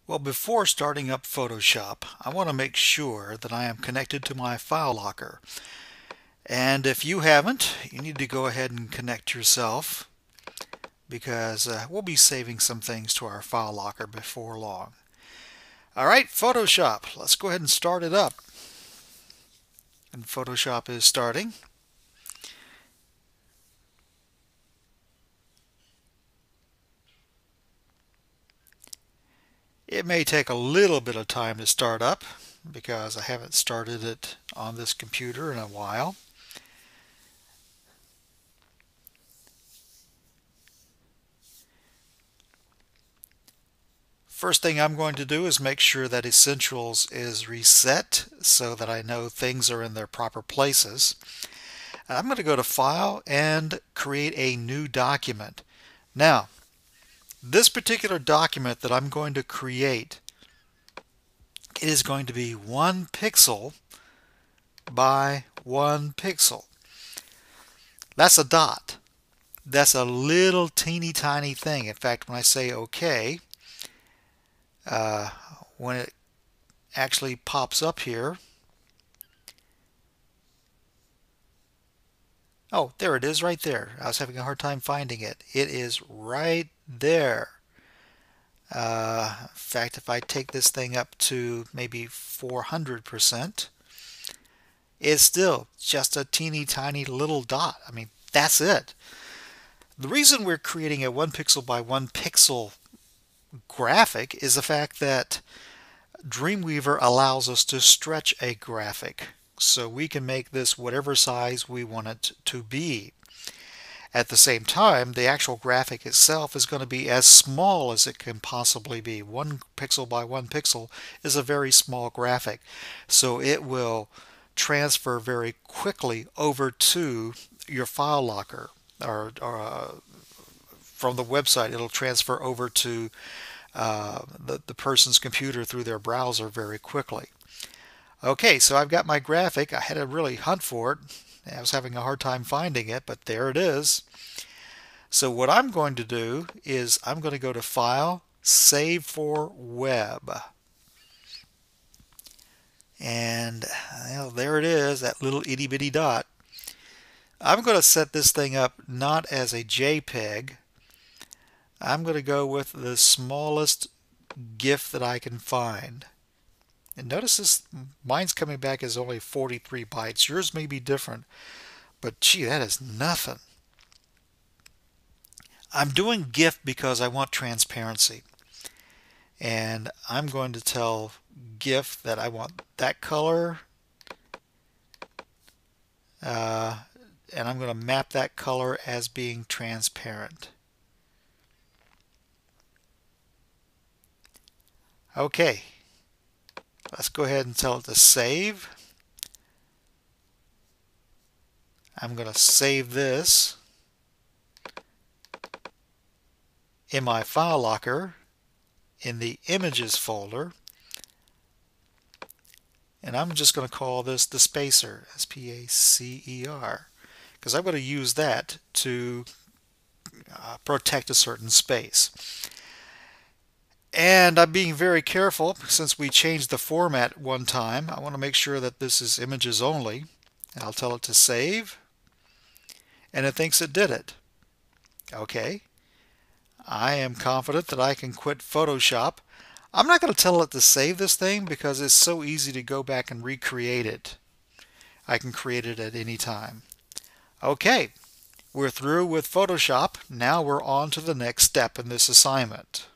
Well, before starting up Photoshop, I want to make sure that I am connected to my file locker. And if you haven't, you need to go ahead and connect yourself because we'll be saving some things to our file locker before long. All right, Photoshop. Let's go ahead and start it up. And Photoshop is starting. It may take a little bit of time to start up because I haven't started it on this computer in a while. First thing I'm going to do is make sure that Essentials is reset so that I know things are in their proper places. And I'm going to go to File and create a new document. Now, this particular document that I'm going to create, it is going to be 1 pixel by 1 pixel. That's a dot. That's a little teeny tiny thing. In fact, when I say OK, when it actually pops up here, oh, there it is right there. I was having a hard time finding it. It is right there. In fact, if I take this thing up to maybe 400%, it's still just a teeny tiny little dot. I mean, that's it. The reason we're creating a 1 pixel by 1 pixel graphic is the fact that Dreamweaver allows us to stretch a graphic. So we can make this whatever size we want it to be. At the same time, the actual graphic itself is going to be as small as it can possibly be. 1 pixel by 1 pixel is a very small graphic. So it will transfer very quickly over to your file locker, or from the website it'll transfer over to the person's computer through their browser very quickly. Okay, so I've got my graphic. I had to really hunt for it. I was having a hard time finding it, but there it is. So what I'm going to do is I'm going to go to File, Save for Web. And well, there it is, that little itty bitty dot. I'm going to set this thing up not as a JPEG. I'm going to go with the smallest GIF that I can find. And notice this, mine's coming back as only 43 bytes. Yours may be different, but gee, that is nothing. I'm doing GIF because I want transparency. And I'm going to tell GIF that I want that color. And I'm going to map that color as being transparent. Okay, let's go ahead and tell it to save. I'm going to save this in my file locker in the images folder. And I'm just going to call this the spacer, S-P-A-C-E-R, because I'm going to use that to protect a certain space. And I'm being very careful since we changed the format one time. I want to make sure that this is images only. I'll tell it to save, and it thinks it did it. Okay. I am confident that I can quit Photoshop. I'm not going to tell it to save this thing because it's so easy to go back and recreate it. I can create it at any time. Okay, we're through with Photoshop. Now we're on to the next step in this assignment.